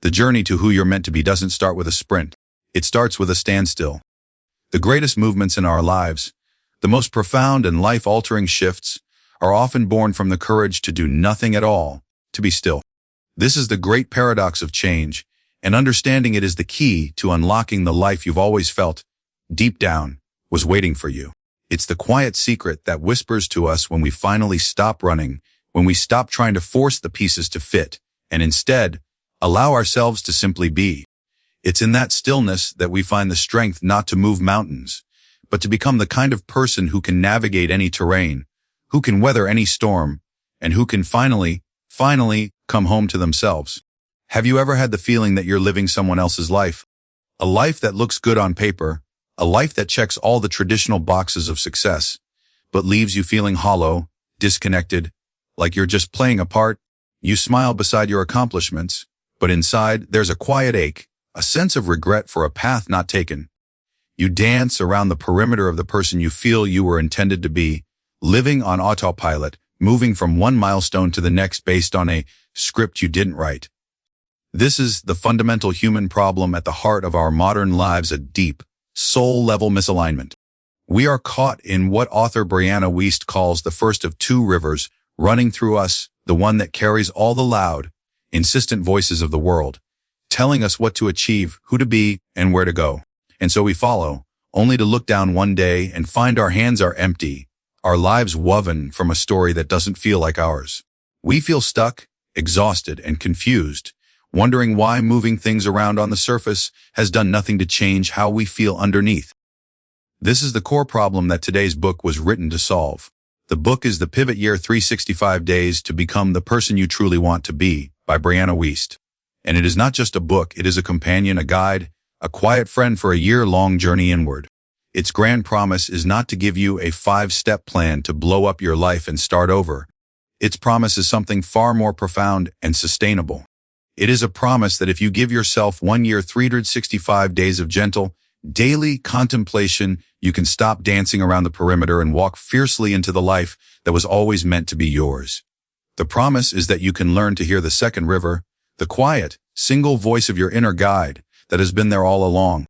The journey to who you're meant to be doesn't start with a sprint. It starts with a standstill. The greatest movements in our lives, the most profound and life-altering shifts, are often born from the courage to do nothing at all, to be still. This is the great paradox of change, and understanding it is the key to unlocking the life you've always felt, deep down, was waiting for you. It's the quiet secret that whispers to us when we finally stop running, when we stop trying to force the pieces to fit, and instead, allow ourselves to simply be. It's in that stillness that we find the strength not to move mountains, but to become the kind of person who can navigate any terrain, who can weather any storm, and who can finally come home to themselves. Have you ever had the feeling that you're living someone else's life? A life that looks good on paper, a life that checks all the traditional boxes of success, but leaves you feeling hollow, disconnected, like you're just playing a part? You smile beside your accomplishments, but inside there's a quiet ache, a sense of regret for a path not taken. You dance around the perimeter of the person you feel you were intended to be, living on autopilot, moving from one milestone to the next based on a script you didn't write. This is the fundamental human problem at the heart of our modern lives, a deep, soul-level misalignment. We are caught in what author Brianna Wiest calls the first of two rivers running through us, the one that carries all the loud, insistent voices of the world, telling us what to achieve, who to be, and where to go. And so we follow, only to look down one day and find our hands are empty, our lives woven from a story that doesn't feel like ours. We feel stuck, exhausted, and confused, wondering why moving things around on the surface has done nothing to change how we feel underneath. This is the core problem that today's book was written to solve. The book is The Pivot Year 365 Days to Become the Person You Truly Want to Be by Brianna Wiest. And it is not just a book, it is a companion, a guide, a quiet friend for a year-long journey inward. Its grand promise is not to give you a 5-step plan to blow up your life and start over. Its promise is something far more profound and sustainable. It is a promise that if you give yourself 1 year, 365 days of gentle, daily contemplation, you can stop dancing around the perimeter and walk fiercely into the life that was always meant to be yours. The promise is that you can learn to hear the second river, the quiet, single voice of your inner guide that has been there all along.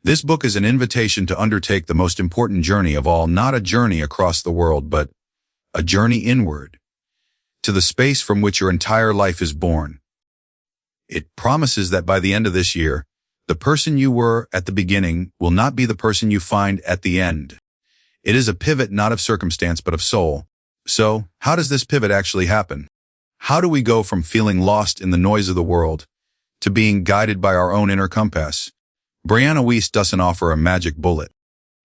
This book is an invitation to undertake the most important journey of all, not a journey across the world, but a journey inward, to the space from which your entire life is born. It promises that by the end of this year, the person you were at the beginning will not be the person you find at the end. It is a pivot not of circumstance but of soul. So, how does this pivot actually happen? How do we go from feeling lost in the noise of the world to being guided by our own inner compass? Brianna Wiest doesn't offer a magic bullet.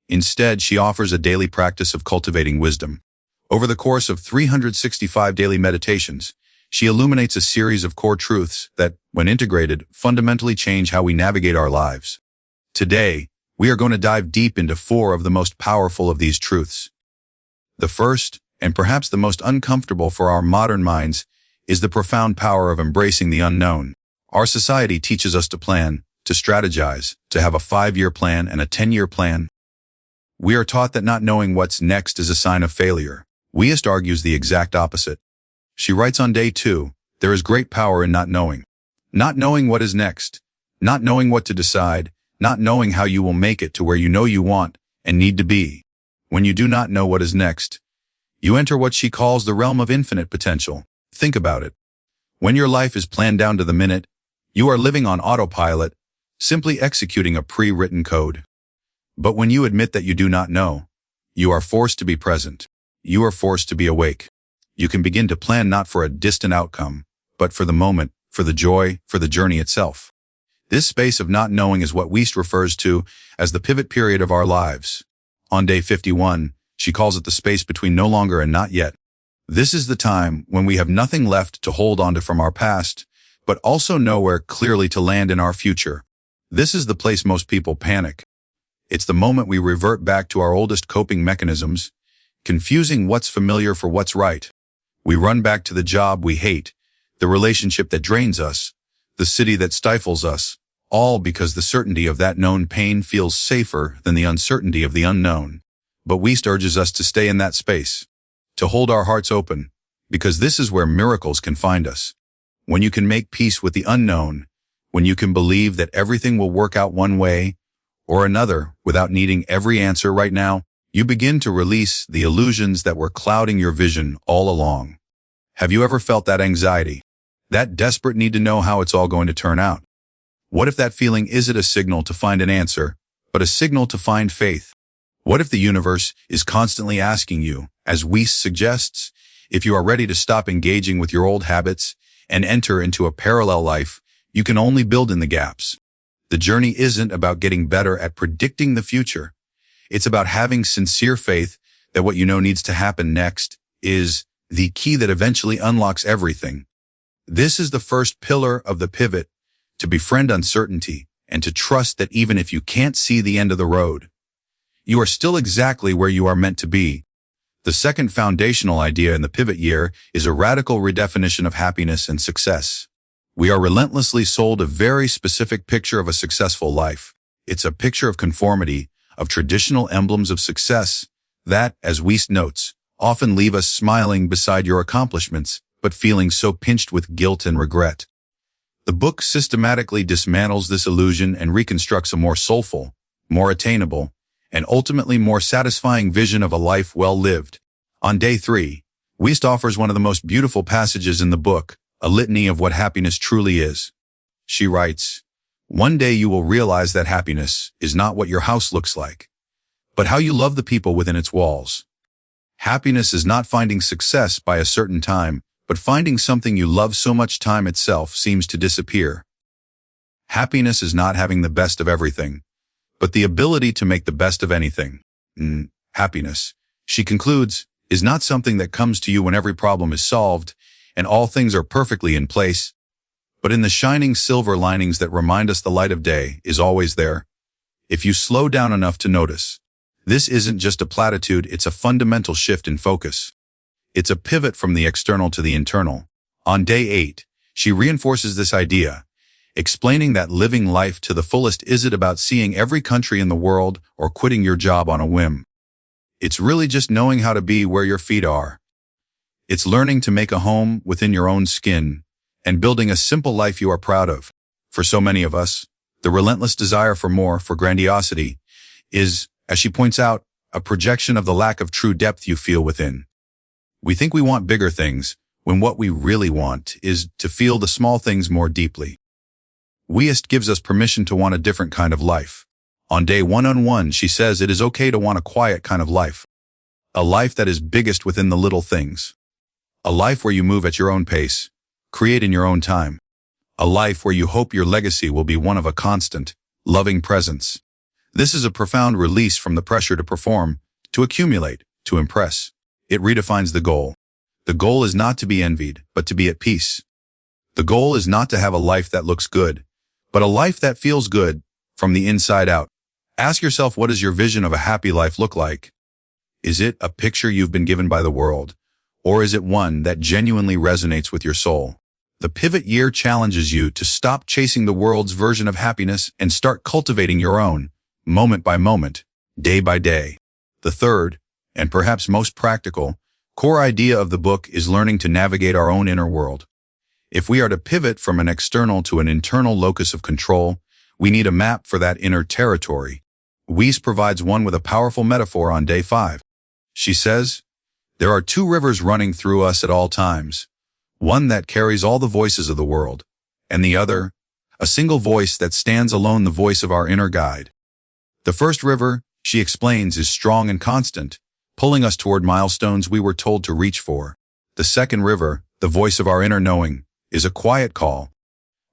Instead, she offers a daily practice of cultivating wisdom. Over the course of 365 daily meditations, she illuminates a series of core truths that, when integrated, fundamentally change how we navigate our lives. Today, we are going to dive deep into 4 of the most powerful of these truths. The first, and perhaps the most uncomfortable for our modern minds, is the profound power of embracing the unknown. Our society teaches us to plan, to strategize, to have a 5-year plan and a 10-year plan. We are taught that not knowing what's next is a sign of failure. Wiest argues the exact opposite. She writes on day 2, there is great power in not knowing. Not knowing what is next, not knowing what to decide, not knowing how you will make it to where you know you want and need to be. When you do not know what is next, you enter what she calls the realm of infinite potential. Think about it. When your life is planned down to the minute, you are living on autopilot, simply executing a pre-written code. But when you admit that you do not know, you are forced to be present. You are forced to be awake. You can begin to plan not for a distant outcome, but for the moment, for the joy, for the journey itself. This space of not knowing is what Wiest refers to as the pivot period of our lives. On day 51, she calls it the space between no longer and not yet. This is the time when we have nothing left to hold onto from our past, but also nowhere clearly to land in our future. This is the place most people panic. It's the moment we revert back to our oldest coping mechanisms, confusing what's familiar for what's right. We run back to the job we hate, the relationship that drains us, the city that stifles us, all because the certainty of that known pain feels safer than the uncertainty of the unknown. But Wiest urges us to stay in that space, to hold our hearts open, because this is where miracles can find us. When you can make peace with the unknown, When you can believe that everything will work out one way or another without needing every answer right now, you begin to release the illusions that were clouding your vision all along. Have you ever felt that anxiety? That desperate need to know how it's all going to turn out? What if that feeling isn't a signal to find an answer, but a signal to find faith? What if the universe is constantly asking you, as Wiest suggests, if you are ready to stop engaging with your old habits and enter into a parallel life you can only build in the gaps? The journey isn't about getting better at predicting the future. It's about having sincere faith that what you know needs to happen next is the key that eventually unlocks everything. This is the first pillar of the pivot: to befriend uncertainty and to trust that even if you can't see the end of the road, you are still exactly where you are meant to be. The second foundational idea in the pivot year is a radical redefinition of happiness and success. We are relentlessly sold a very specific picture of a successful life. It's a picture of conformity, of traditional emblems of success that, as Wiest notes, often leave us smiling beside your accomplishments, but feeling so pinched with guilt and regret. The book systematically dismantles this illusion and reconstructs a more soulful, more attainable, and ultimately more satisfying vision of a life well lived. On day 3, Wiest offers one of the most beautiful passages in the book, a litany of what happiness truly is. She writes, "One day you will realize that happiness is not what your house looks like, but how you love the people within its walls. Happiness is not finding success by a certain time, but finding something you love so much time itself seems to disappear. Happiness is not having the best of everything, but the ability to make the best of anything. Happiness," she concludes, "is not something that comes to you when every problem is solved and all things are perfectly in place, but in the shining silver linings that remind us the light of day is always there, if you slow down enough to notice." This isn't just a platitude, it's a fundamental shift in focus. It's a pivot from the external to the internal. On day 8, she reinforces this idea, explaining that living life to the fullest isn't about seeing every country in the world or quitting your job on a whim. It's really just knowing how to be where your feet are. It's learning to make a home within your own skin and building a simple life you are proud of. For so many of us, the relentless desire for more, for grandiosity, is, as she points out, a projection of the lack of true depth you feel within. We think we want bigger things, when what we really want is to feel the small things more deeply. Wiest gives us permission to want a different kind of life. On day 101, she says it is okay to want a quiet kind of life. A life that is biggest within the little things. A life where you move at your own pace, create in your own time. A life where you hope your legacy will be one of a constant, loving presence. This is a profound release from the pressure to perform, to accumulate, to impress. It redefines the goal. The goal is not to be envied, but to be at peace. The goal is not to have a life that looks good, but a life that feels good from the inside out. Ask yourself, what does your vision of a happy life look like? Is it a picture you've been given by the world, or is it one that genuinely resonates with your soul? The pivot year challenges you to stop chasing the world's version of happiness and start cultivating your own, moment by moment, day by day. The third, and perhaps most practical, core idea of the book is learning to navigate our own inner world. If we are to pivot from an external to an internal locus of control, we need a map for that inner territory. Wiest provides one with a powerful metaphor on day 5. She says, "There are 2 rivers running through us at all times, one that carries all the voices of the world, and the other, a single voice that stands alone, the voice of our inner guide. The first river," she explains, "is strong and constant, pulling us toward milestones we were told to reach for. The second river, the voice of our inner knowing, is a quiet call.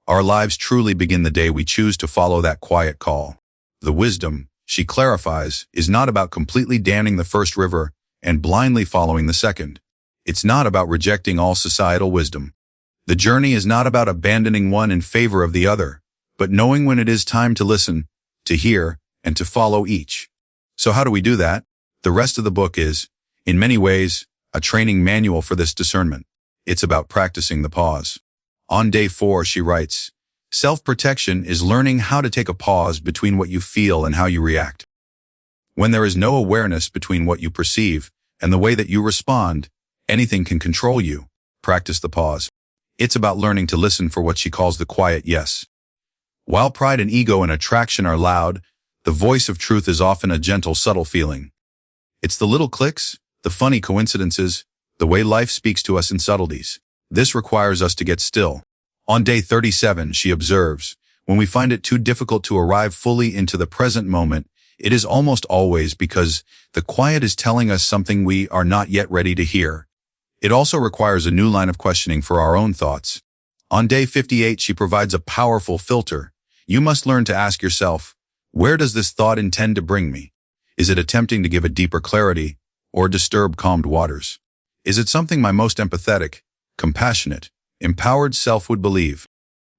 Our lives truly begin the day we choose to follow that quiet call. The wisdom," she clarifies, "is not about completely damning the first river and blindly following the second. It's not about rejecting all societal wisdom. The journey is not about abandoning one in favor of the other, but knowing when it is time to listen, to hear, and to follow each." So how do we do that? The rest of the book is, in many ways, a training manual for this discernment. It's about practicing the pause. On day 4, she writes, "Self-protection is learning how to take a pause between what you feel and how you react. When there is no awareness between what you perceive and the way that you respond, anything can control you. Practice the pause." It's about learning to listen for what she calls the quiet yes. While pride and ego and attraction are loud, the voice of truth is often a gentle, subtle feeling. It's the little clicks, the funny coincidences, the way life speaks to us in subtleties. This requires us to get still. On day 37, she observes, when we find it too difficult to arrive fully into the present moment, it is almost always because the quiet is telling us something we are not yet ready to hear. It also requires a new line of questioning for our own thoughts. On day 58, she provides a powerful filter. You must learn to ask yourself, where does this thought intend to bring me? Is it attempting to give a deeper clarity or disturb calmed waters? Is it something my most empathetic, compassionate, empowered self would believe?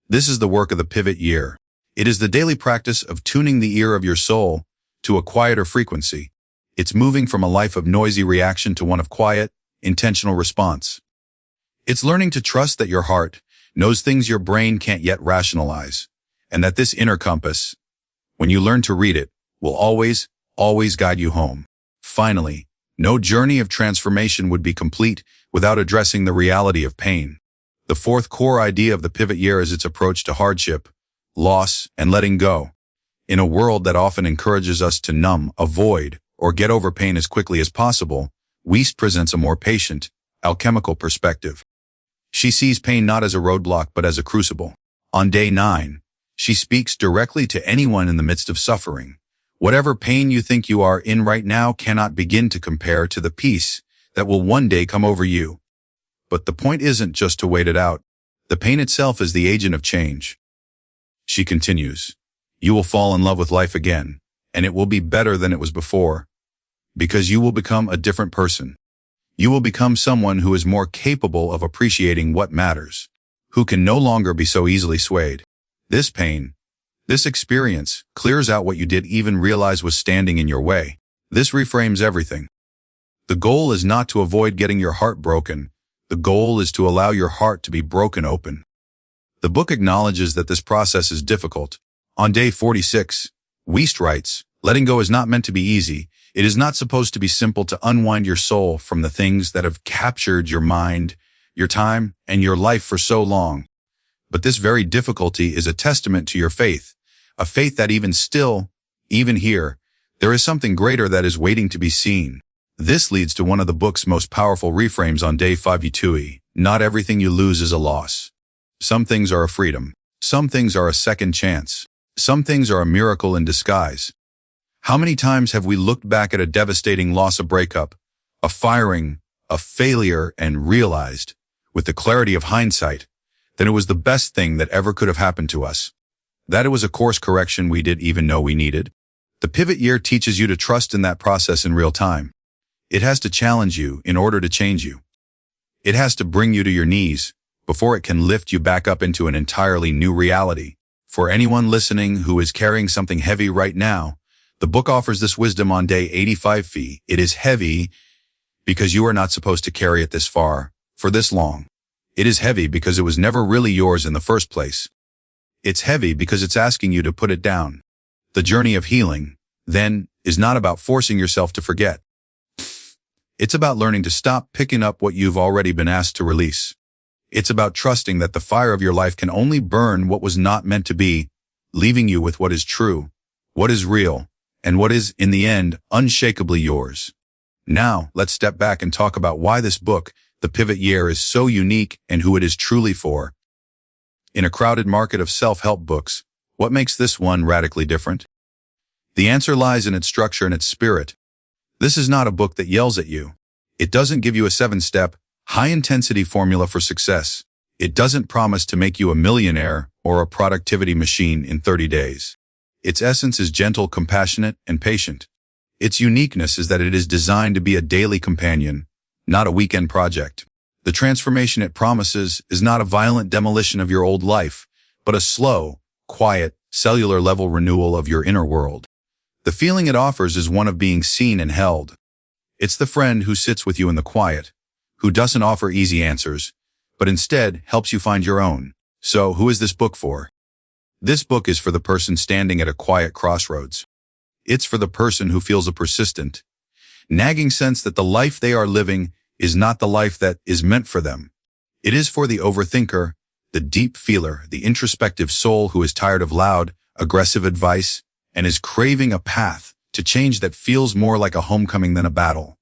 This is the work of the pivot year. It is the daily practice of tuning the ear of your soul to a quieter frequency. It's moving from a life of noisy reaction to one of quiet, intentional response. It's learning to trust that your heart knows things your brain can't yet rationalize, and that this inner compass, when you learn to read it, will always guide you home. Finally, no journey of transformation would be complete without addressing the reality of pain. The fourth core idea of the pivot year is its approach to hardship, loss, and letting go. In a world that often encourages us to numb, avoid, or get over pain as quickly as possible, Wiest presents a more patient, alchemical perspective. She sees pain not as a roadblock but as a crucible. On day 9, she speaks directly to anyone in the midst of suffering. Whatever pain you think you are in right now cannot begin to compare to the peace that will one day come over you. But the point isn't just to wait it out. The pain itself is the agent of change. She continues, you will fall in love with life again, and it will be better than it was before, because you will become a different person. You will become someone who is more capable of appreciating what matters, who can no longer be so easily swayed. This pain, this experience, clears out what you didn't even realize was standing in your way. This reframes everything. The goal is not to avoid getting your heart broken. The goal is to allow your heart to be broken open. The book acknowledges that this process is difficult. On day 46, Wiest writes, letting go is not meant to be easy. It is not supposed to be simple to unwind your soul from the things that have captured your mind, your time, and your life for so long. But this very difficulty is a testament to your faith, a faith that even still, even here, there is something greater that is waiting to be seen. This leads to one of the book's most powerful reframes on day 52. Not everything you lose is a loss. Some things are a freedom. Some things are a second chance. Some things are a miracle in disguise. How many times have we looked back at a devastating loss, a breakup, a firing, a failure, and realized, with the clarity of hindsight, that it was the best thing that ever could have happened to us? That it was a course correction we didn't even know we needed? The pivot year teaches you to trust in that process in real time. It has to challenge you in order to change you. It has to bring you to your knees before it can lift you back up into an entirely new reality. For anyone listening who is carrying something heavy right now, the book offers this wisdom on day 85. It is heavy because you are not supposed to carry it this far, for this long. It is heavy because it was never really yours in the first place. It's heavy because it's asking you to put it down. The journey of healing, then, is not about forcing yourself to forget. It's about learning to stop picking up what you've already been asked to release. It's about trusting that the fire of your life can only burn what was not meant to be, leaving you with what is true, what is real, and what is, in the end, unshakably yours. Now, let's step back and talk about why this book, The Pivot Year, is so unique and who it is truly for. In a crowded market of self-help books, what makes this one radically different? The answer lies in its structure and its spirit. This is not a book that yells at you. It doesn't give you a 7-step, high-intensity formula for success. It doesn't promise to make you a millionaire or a productivity machine in 30 days. Its essence is gentle, compassionate, and patient. Its uniqueness is that it is designed to be a daily companion, not a weekend project. The transformation it promises is not a violent demolition of your old life, but a slow, quiet, cellular-level renewal of your inner world. The feeling it offers is one of being seen and held. It's the friend who sits with you in the quiet, who doesn't offer easy answers, but instead helps you find your own. So, who is this book for? This book is for the person standing at a quiet crossroads. It's for the person who feels a persistent, nagging sense that the life they are living is not the life that is meant for them. It is for the overthinker, the deep feeler, the introspective soul who is tired of loud, aggressive advice and is craving a path to change that feels more like a homecoming than a battle.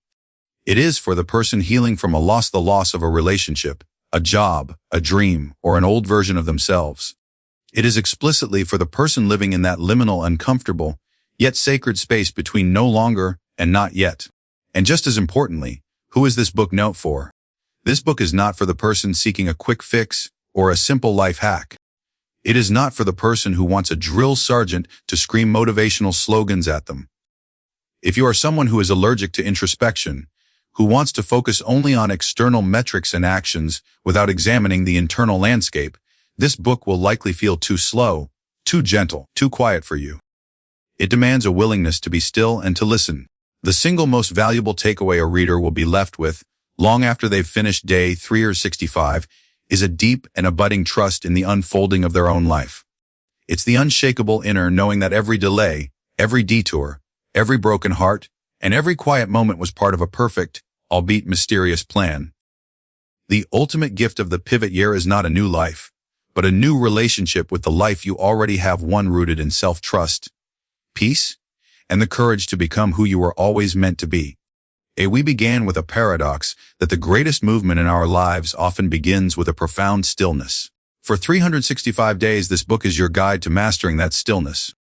It is for the person healing from the loss of a relationship, a job, a dream, or an old version of themselves. It is explicitly for the person living in that liminal, uncomfortable, yet sacred space between no longer and not yet. And just as importantly, who is this book note for? This book is not for the person seeking a quick fix or a simple life hack. It is not for the person who wants a drill sergeant to scream motivational slogans at them. If you are someone who is allergic to introspection, who wants to focus only on external metrics and actions without examining the internal landscape, this book will likely feel too slow, too gentle, too quiet for you. It demands a willingness to be still and to listen. The single most valuable takeaway a reader will be left with, long after they've finished day 365, is a deep and abiding trust in the unfolding of their own life. It's the unshakable inner knowing that every delay, every detour, every broken heart, and every quiet moment was part of a perfect, albeit mysterious plan. The ultimate gift of the pivot year is not a new life, but a new relationship with the life you already have, one rooted in self-trust, peace, and the courage to become who you were always meant to be. We began with a paradox that the greatest movement in our lives often begins with a profound stillness. For 365 days, this book is your guide to mastering that stillness.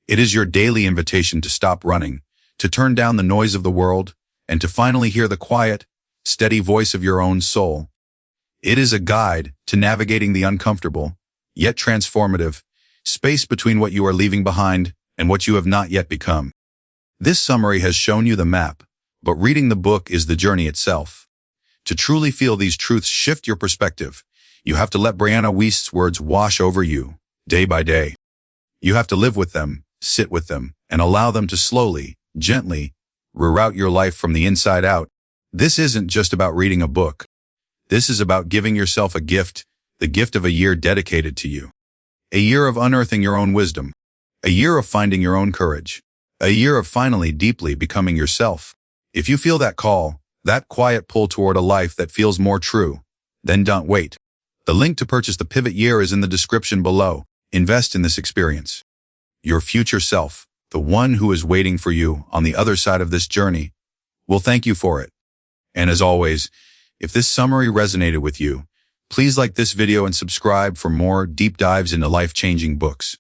It is your daily invitation to stop running, to turn down the noise of the world, and to finally hear the quiet, steady voice of your own soul. It is a guide to navigating the uncomfortable, yet transformative, space between what you are leaving behind and what you have not yet become. This summary has shown you the map, but reading the book is the journey itself. To truly feel these truths shift your perspective, you have to let Brianna Wiest's words wash over you, day by day. You have to live with them, sit with them, and allow them to slowly, gently, reroute your life from the inside out. This isn't just about reading a book. This is about giving yourself a gift, the gift of a year dedicated to you. A year of unearthing your own wisdom. A year of finding your own courage. A year of finally deeply becoming yourself. If you feel that call, that quiet pull toward a life that feels more true, then don't wait. The link to purchase the Pivot Year is in the description below. Invest in this experience. Your future self, the one who is waiting for you on the other side of this journey, will thank you for it. And as always, if this summary resonated with you, please like this video and subscribe for more deep dives into life-changing books.